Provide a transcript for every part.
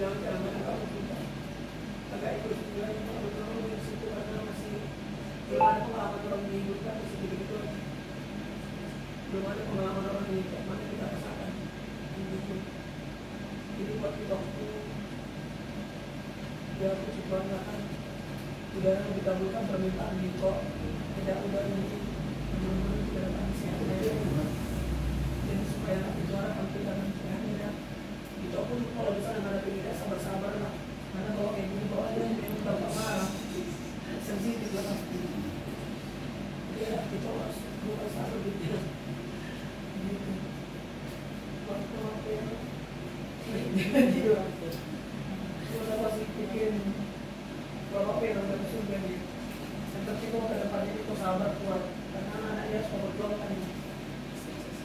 jangan kamu kita agak ikut juga kalau di situ karena masih belum ada pengalaman orang minggu kan masih begitu, belum ada pengalaman orang minggu mana kita rasakan gitu. Jadi buat kita waktu dia berbanggakan udah dikabulkan permintaan Diko, tidak udah ini teman-teman tidak datang siapa jadi supaya nanti juara tampilkan nantinya itu pun kalau misalnya ada pilihan sabar-sabar lah karena kalau kayak gini bawa aja yang bapak marah sensitif lah pasti ya itu harus bukan sabar gitu waktu apa ya gitu kita pasti bikin bapak yang udah surga nih yang penting kalau ke depannya itu sabar kuat karena anak-anaknya suka berjuang kan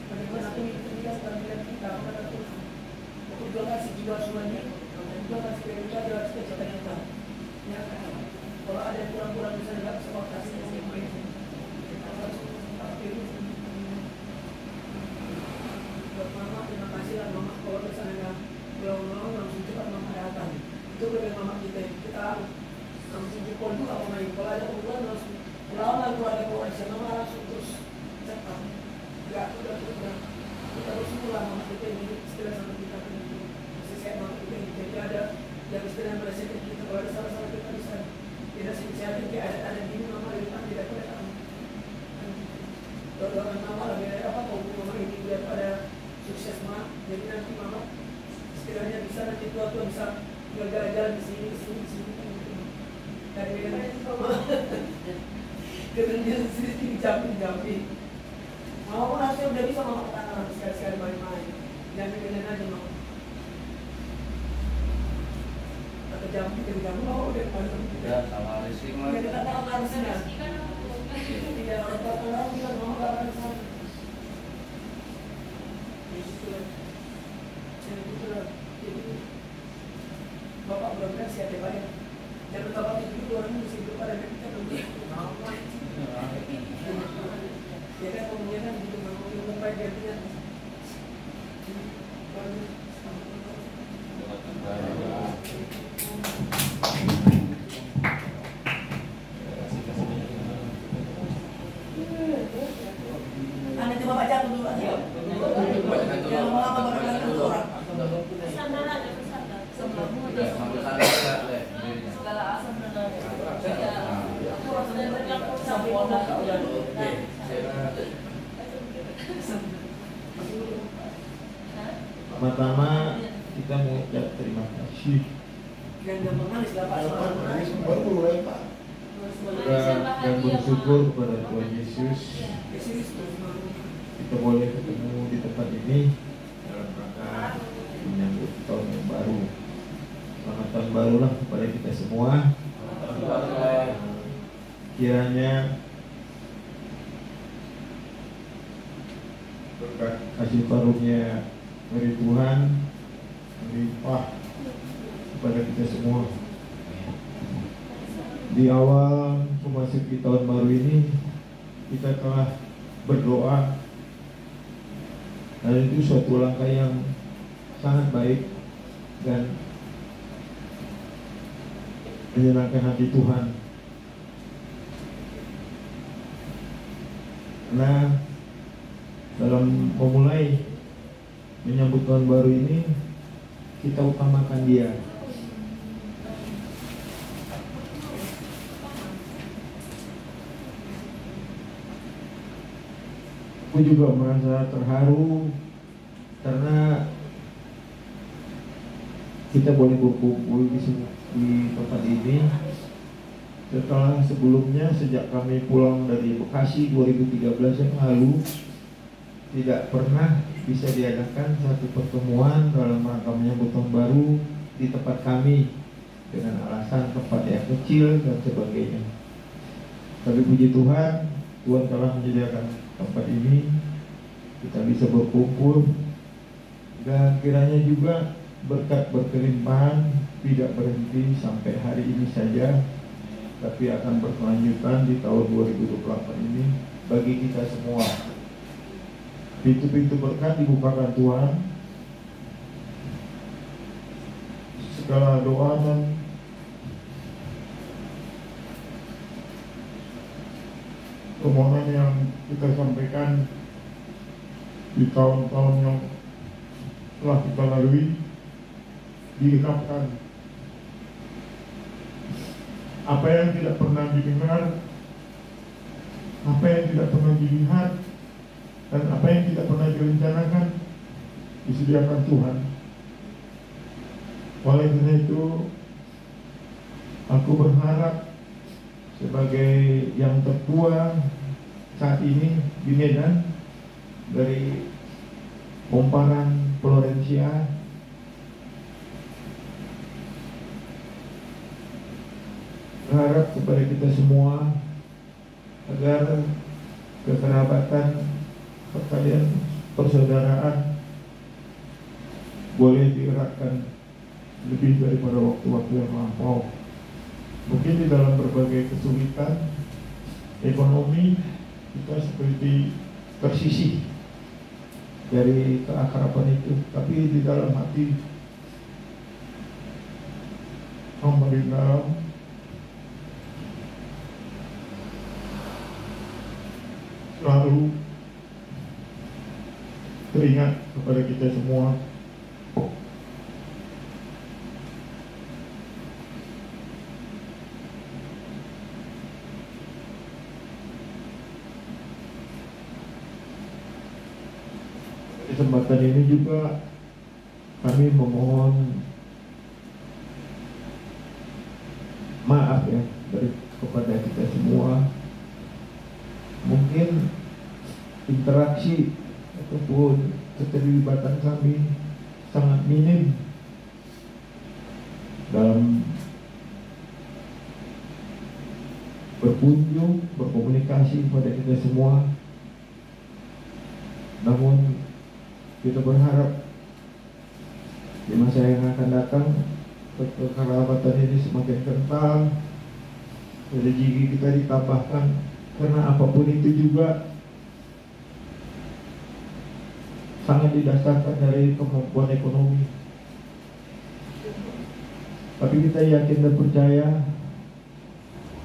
bagaimana aku ini kan tampilan kita karena aku berjuang kasih jiwa semuanya berjuang kasih kita adalah cita-cita kita ya kalau ada yang kurang-kurang bisa nggak bisa kasih yang baik kita harus aktif buat mama terima kasih lah mama kalau misalnya belum langsung cepat mama datang itu bagi mama kita langsung jempol juga kalau main kalau ada urusan langsung lawan lagu ada koalisi mama langsung terus cepat nggak udah kita harus mulai mama kita ini istilah sama kita masih sehat mama kita ini jadi ada yang istilah presiden kita kalau ada salah-salah kita bisa tidak siapin kayak ada gini mama di depan tidak boleh kamu doakan mama lah biar apa kalau mama ini biar pada sukses mah jadi nanti mama istilahnya bisa nanti tua-tua bisa jalan-jalan di sini dari beda itu sama kemudian sini jampi mau pun hasilnya udah bisa mama katakan sekali-sekali main-main jangan beda aja mama kata jampi dari kamu mau udah paling ya sama Rizky mah kita katakan harusnya tidak orang bilang mama gak akan sana jadi bapak benar-benar siap ya Pak ya. Jangan bapak itu orang mesti hidup pada kita dulu. Ya kan ngomongnya kan gitu ngomong baik gantinya. Anda coba baca dulu aja. Jangan mau apa berbilang dulu orang. Segala asam dan aku rasanya berlaku sampai pertama kita mengucap terima kasih dan bersyukur kepada Tuhan Yesus kita boleh ketemu di tempat ini dalam rangka menyambut tahun yang baru. Selamat tahun baru lah kepada kita semua. Kiranya berkat kasih karunia dari Tuhan melimpah kepada kita semua. Di awal memasuki tahun baru ini kita telah berdoa dan itu suatu langkah yang sangat baik dan menyenangkan hati Tuhan. Nah, dalam memulai menyambut tahun baru ini kita utamakan Dia. Aku juga merasa terharu karena kita boleh berkumpul di tempat ini setelah sebelumnya sejak kami pulang dari Bekasi 2013 yang lalu tidak pernah bisa diadakan satu pertemuan dalam rangka menyambut tahun baru di tempat kami dengan alasan tempat yang kecil dan sebagainya. Tapi puji Tuhan, Tuhan telah menyediakan tempat ini kita bisa berkumpul dan kiranya juga berkat berkelimpahan tidak berhenti sampai hari ini saja, tapi akan berkelanjutan di tahun 2028 ini bagi kita semua. Pintu-pintu berkat dibukakan Tuhan. segala doa dan permohonan yang kita sampaikan di tahun-tahun yang telah kita lalui diungkapkan. Apa yang tidak pernah didengar, apa yang tidak pernah dilihat, dan apa yang tidak pernah direncanakan disediakan Tuhan. Oleh karena itu, aku berharap sebagai yang tertua saat ini di Medan dari Komparan Florencia, berharap kepada kita semua agar kekerabatan, pertalian, persaudaraan boleh dieratkan lebih daripada waktu-waktu yang lampau. Mungkin di dalam berbagai kesulitan ekonomi kita seperti tersisih dari keakraban itu, tapi di dalam hati hamba di dalam selalu teringat kepada kita semua kesempatan ini juga kami memohon maaf ya dari kepada kita semua. Mungkin interaksi ataupun keterlibatan kami sangat minim dalam berkunjung, berkomunikasi kepada kita semua. Namun kita berharap di masa yang akan datang kekerabatan ini semakin kental, rezeki kita ditambahkan, karena apapun itu juga sangat didasarkan dari kemampuan ekonomi. Tapi kita yakin dan percaya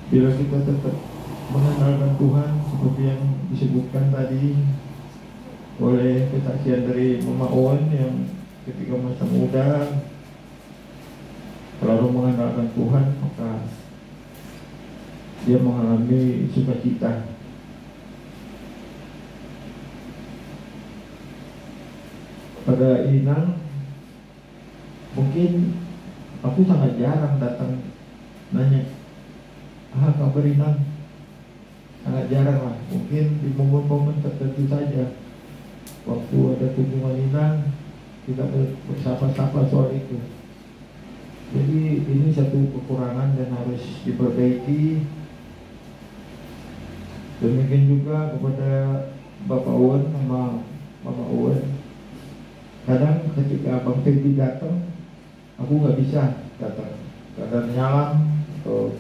bila kita tetap mengandalkan Tuhan seperti yang disebutkan tadi oleh kesaksian dari Mama Owen yang ketika masa muda selalu mengandalkan Tuhan, maka dia mengalami sukacita. Pada Inang, mungkin aku sangat jarang datang nanya, kabar Inang? Sangat jarang lah, mungkin di momen-momen tertentu saja. Waktu ada kunjungan Inang, kita bersapa-sapa soal itu. Jadi ini satu kekurangan dan harus diperbaiki. Demikian juga kepada Bapak Owen sama Mama Owen. Kadang ketika Abang Febi datang, aku nggak bisa datang. Kadang nyalam atau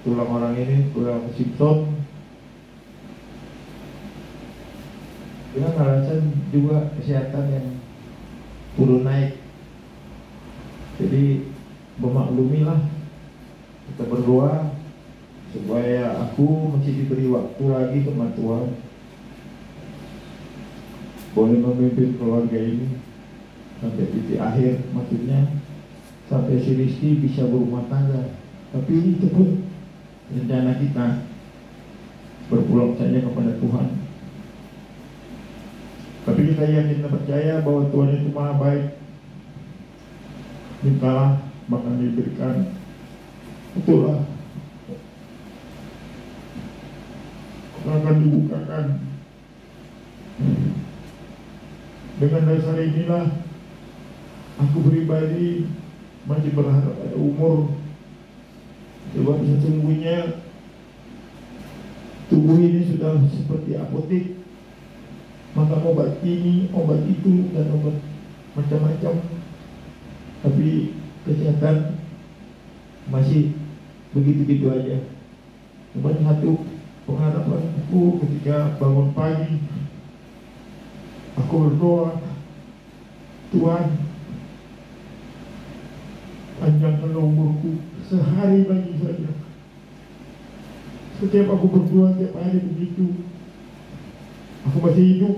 tulang orang ini, tulang Simpson. Dengan alasan juga kesehatan yang turun naik. Jadi memaklumilah, kita berdoa supaya aku masih diberi waktu lagi sama Tuhan, boleh memimpin keluarga ini sampai titik akhir, maksudnya sampai si Rizky bisa berumah tangga. Tapi itu pun rencana kita, berpulang saja kepada Tuhan. Tapi kita yakin dan percaya bahwa Tuhan itu maha baik. Mintalah maka diberikan. Itulah akan dibukakan. Dengan dasar inilah aku pribadi masih berharap ada umur. Sebab sesungguhnya tubuh ini sudah seperti apotek, maka obat ini, obat itu, dan obat macam-macam, tapi kesehatan masih begitu-gitu aja. Cuma satu pengharapan aku ketika bangun pagi, aku berdoa, Tuhan, panjangkan umurku sehari lagi saja. Setiap aku berdoa tiap hari begitu, aku masih hidup.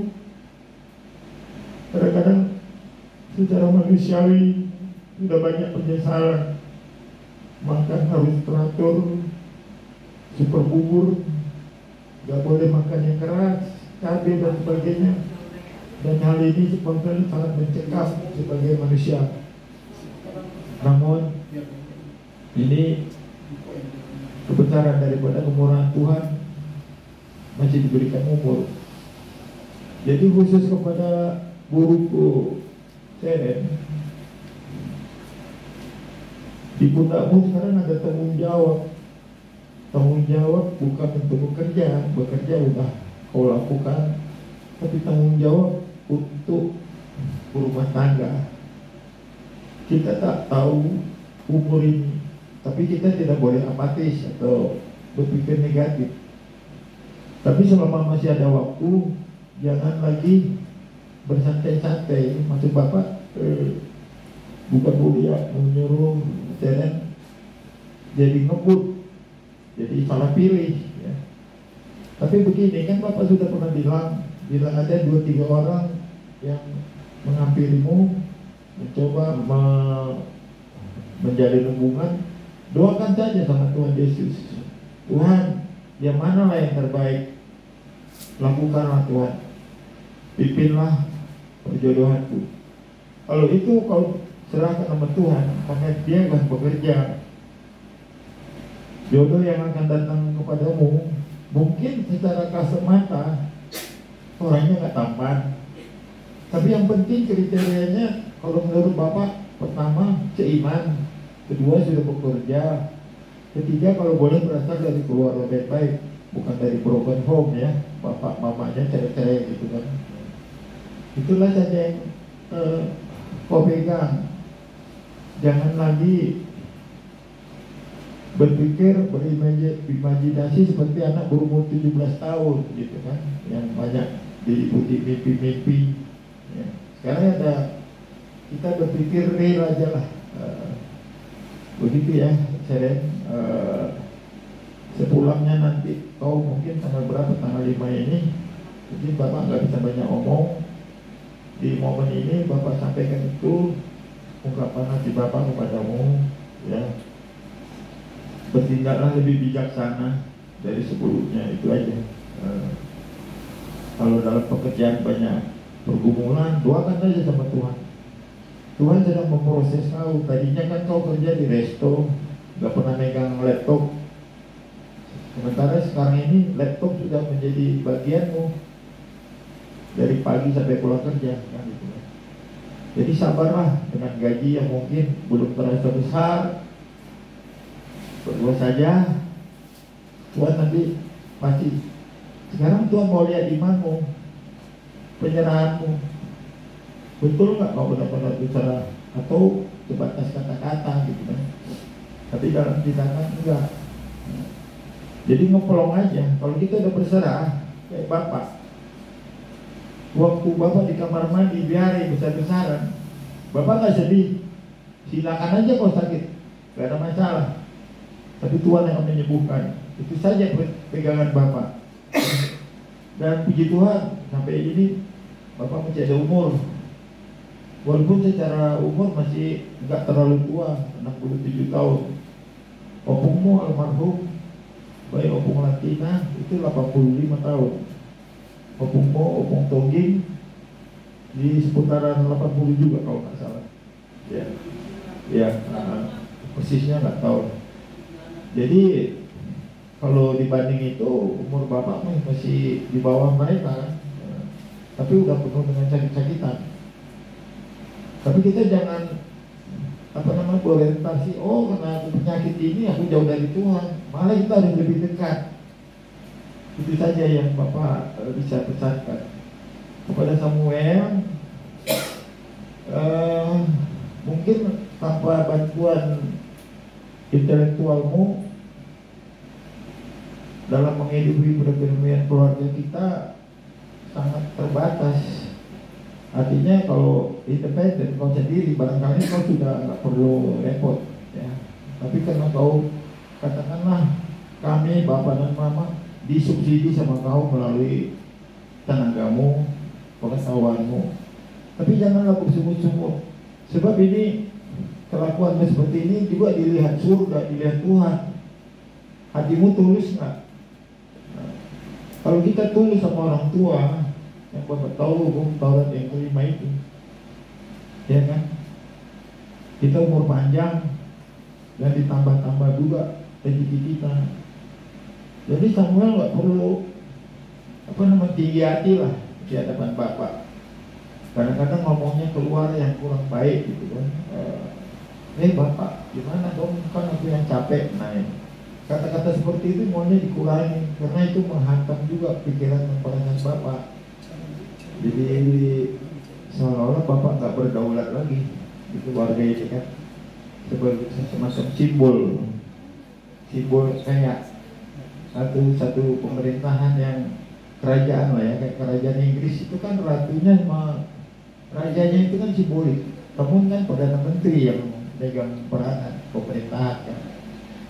Kadang-kadang secara manusiawi sudah banyak penyesalan, makan harus teratur, super bubur, gak boleh makan yang keras, cabai dan sebagainya. Dan hal ini sebetulnya sangat mencekam sebagai manusia. Namun ini kebesaran daripada kemurahan Tuhan, masih diberikan umur. Jadi khusus kepada guruku Seren, di pundakmu sekarang ada tanggung jawab. Tanggung jawab bukan untuk bekerja udah kau lakukan, tapi tanggung jawab untuk berumah tangga. Kita tak tahu umur ini, tapi kita tidak boleh apatis atau berpikir negatif. Tapi selama masih ada waktu, jangan lagi bersantai-santai. Maksud Bapak bukan mulia menyuruh Seren jadi ngebut, jadi salah pilih ya. Tapi begini, kan Bapak sudah pernah bilang, bila ada 2-3 orang yang menghampirimu, mencoba menjalin hubungan, doakan saja sama Tuhan Yesus. Tuhan, yang manalah yang terbaik, lakukanlah Tuhan, pimpinlah perjodohanku. Kalau itu kau serahkan sama Tuhan, maka Dia akan bekerja. Jodoh yang akan datang kepadamu mungkin secara kasat mata orangnya nggak tampan, tapi yang penting kriterianya kalau menurut Bapak, pertama seiman, kedua sudah bekerja, ketiga kalau boleh berasal dari keluarga baik-baik, bukan dari broken home ya, bapak mamanya cerai-cerai gitu kan. Itulah saja yang kau pegang. Jangan lagi berpikir, berimajinasi seperti anak berumur 17 tahun gitu kan, yang banyak diikuti mimpi-mimpi ya. Sekarang ada, kita berpikir real aja lah, begitu ya Seren. Sepulangnya nanti kau mungkin tanggal berapa, tanggal 5 ini, jadi Bapak nggak bisa banyak omong. Di momen ini Bapak sampaikan itu ungkapan hati Bapak kepadamu ya. Bertindaklah lebih bijaksana dari sebelumnya, itu aja. Kalau dalam pekerjaan banyak pergumulan, doakan saja sama Tuhan. Tuhan sedang memproses kau. Tadinya kan kau kerja di resto, gak pernah megang laptop. Sementara sekarang ini laptop sudah menjadi bagianmu dari pagi sampai pulang kerja kan, gitu. Jadi sabarlah dengan gaji yang mungkin belum terasa besar. Berdoa saja, Tuhan nanti pasti. Sekarang Tuhan mau lihat imanmu, penyerahanmu. Betul nggak kau benar-benar bicara atau sebatas kata-kata gitu kan? Tapi dalam tindakan enggak. Jadi ngeplong aja. Kalau kita udah berserah kayak Bapak, waktu Bapak di kamar mandi biarin besar-besaran, Bapak nggak sedih. Silakan aja kau sakit, gak ada masalah. Tapi Tuhan yang akan menyembuhkan. Itu saja pegangan Bapak. Dan puji Tuhan, sampai ini Bapak masih ada umur. Walaupun secara umur masih enggak terlalu tua, 67 tahun. Opungmu almarhum, baik opung Latina, itu 85 tahun. Opungmu, opung Tongging, di seputaran 80 juga kalau nggak salah. Ya, persisnya nggak tahu. Jadi kalau dibanding itu umur Bapak masih di bawah mereka kan? Tapi udah penuh dengan sakit-sakitan. Tapi kita jangan berorientasi, oh karena penyakit ini aku jauh dari Tuhan. Malah kita harus lebih dekat. Itu saja yang Bapak bisa pesankan kepada Samuel. Mungkin tanpa bantuan intelektualmu dalam menghidupi perekonomian keluarga kita sangat terbatas. Artinya kalau independen kau sendiri, barangkali kau sudah nggak perlu repot. ya. Tapi karena kau katakanlah kami bapak dan mama disubsidi sama kau melalui tenagamu, pengetahuanmu, tapi janganlah bersungut-sungut, sebab ini kelakuanmu seperti ini juga dilihat surga, dilihat Tuhan. Hatimu tulus nggak? Nah, kalau kita tulus sama orang tua yang bapak tahu hukum Taurat yang kelima itu, ya kan? Kita umur panjang dan ditambah-tambah juga rezeki kita. Jadi Samuel nggak perlu tinggi hati lah di hadapan bapak. Kadang-kadang ngomongnya keluar yang kurang baik gitu kan. Bapak gimana dong, kan aku yang capek. Nah, kata-kata seperti itu maunya dikurangi karena itu menghantam juga pikiran dan perasaan bapak. Jadi seolah-olah bapak nggak berdaulat lagi di keluarga ini kan, sebagai semacam simbol kayak satu pemerintahan yang kerajaan lah ya, kayak kerajaan Inggris itu kan ratunya sama rajanya itu kan simbolik, namun kan perdana menteri yang pegang peranan pemerintahan kan.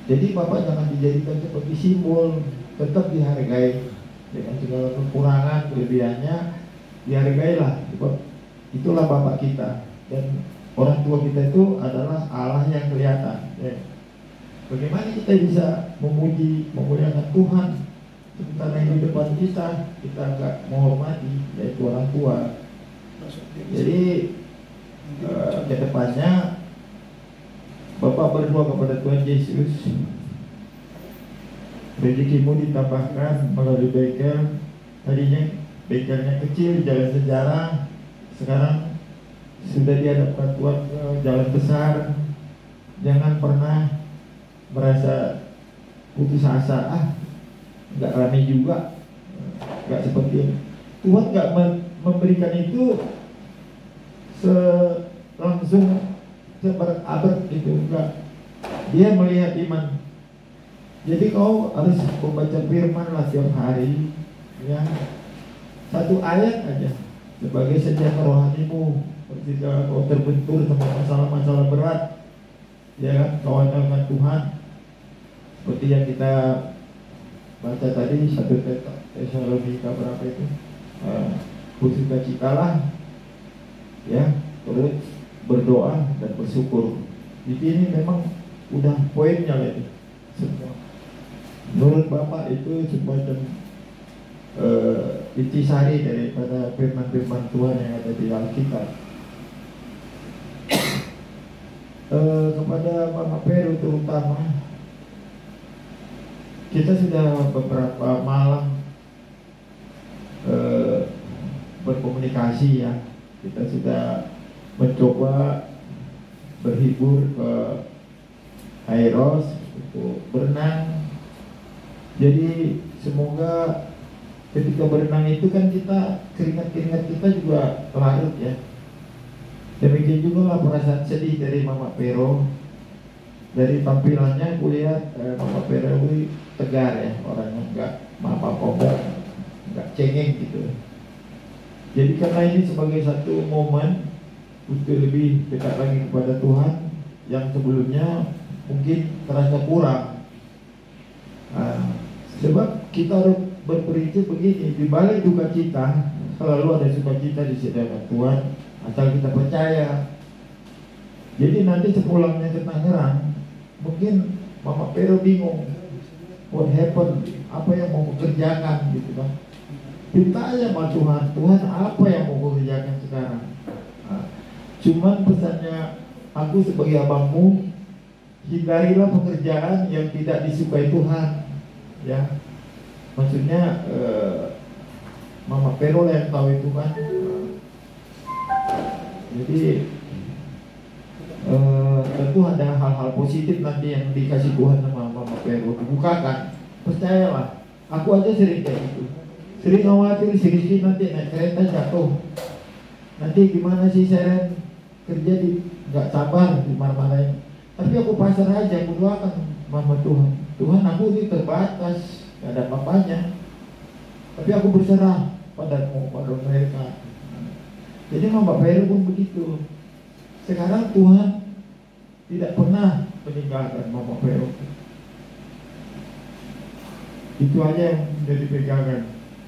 Jadi bapak jangan dijadikan seperti simbol, tetap dihargai dengan segala kekurangan kelebihannya, dihargailah, sebab itulah bapak kita dan orang tua kita itu adalah Allah yang kelihatan ya. Bagaimana kita bisa memuji, memuliakan Tuhan sementara yang di depan kita nggak menghormati, yaitu orang tua. Jadi ke depannya Bapak berdoa kepada Tuhan Yesus, rezekimu ditambahkan melalui bengkel. Tadinya bengkelnya kecil, jalan sejarah, sekarang sudah dihadapkan Tuhan ke jalan besar. Jangan pernah merasa putus asa, nggak ramai juga, nggak seperti ini. Tuhan nggak memberikan itu langsung seabad gitu, enggak. Dia melihat iman. Jadi kau harus membaca firman lah tiap hari, ya. Satu ayat aja sebagai senjata rohanimu ketika kau terbentur sama masalah-masalah berat, ya kan, kau andalkan Tuhan. Seperti yang kita baca tadi 1 Tesalonika berapa itu, bersukacitalah, ya, terus berdoa dan bersyukur. Di sini memang udah poinnya lah itu semua. Menurut Bapak itu semacam intisari daripada firman-firman Tuhan yang ada di Alkitab. Kepada Mama Peru terutama, kita sudah beberapa malam berkomunikasi ya. Kita sudah mencoba berhibur ke Airos untuk berenang. Jadi semoga ketika berenang itu kan kita keringat-keringat kita juga larut ya. Demikian juga lah perasaan sedih dari Mama Pero. Dari tampilannya aku lihat Mama Pero ini tegar ya, orangnya enggak apa-apa, enggak cengeng gitu. Jadi karena ini sebagai satu momen untuk lebih dekat lagi kepada Tuhan yang sebelumnya mungkin terasa kurang. Sebab kita harus berprinsip begini, di balik duka cita selalu ada sukacita di hadapan Tuhan, asal kita percaya. Jadi nanti sepulangnya ke Tangerang, mungkin Mama Pero bingung, what happened, apa yang mau kerjakan gitu kan. Minta aja sama Tuhan, Tuhan apa yang mau kerjakan sekarang. Cuman pesannya aku sebagai abangmu, hindarilah pekerjaan yang tidak disukai Tuhan. Ya, maksudnya Mama Pero yang tahu itu kan. Jadi tentu ada hal-hal positif nanti yang dikasih Tuhan sama Mama Pero, dibukakan. Percayalah, aku aja sering kayak gitu. Sering khawatir si Rizky nanti naik kereta jatuh. Nanti gimana sih Seren kerja di nggak sabar dimarah-marahin. Tapi aku pasrah aja, aku doakan Mama Tuhan. Tuhan, aku ini terbatas, gak ada apa-apanya. Tapi aku berserah padamu, pada mereka. Jadi Mama Pero pun begitu. Sekarang Tuhan tidak pernah meninggalkan Mama Vero. Itu aja yang menjadi pegangan.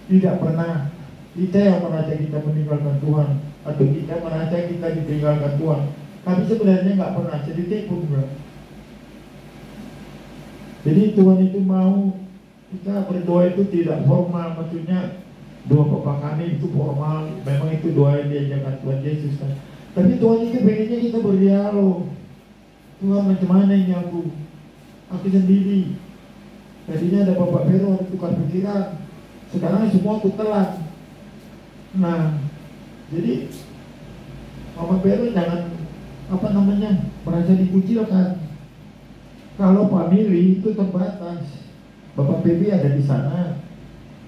Tidak pernah kita yang merasa kita meninggalkan Tuhan, atau kita merasa kita ditinggalkan Tuhan. Tapi sebenarnya nggak pernah, sedikit pun enggak. Jadi Tuhan itu mau kita berdoa itu tidak formal, maksudnya doa Bapa Kami itu formal, memang itu doa yang diajarkan Tuhan Yesus kan. Tapi Tuhan itu pengennya kita berdialog. Tuhan macam mana ini aku sendiri. Tadinya ada Bapak Vero, ada tukar pikiran. Sekarang semua aku telan. Nah, jadi Mama Vero jangan merasa dikucilkan. Kalau family itu terbatas. Bapak Pebi ada di sana,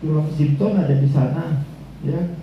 Tulang Simpson ada di sana, ya.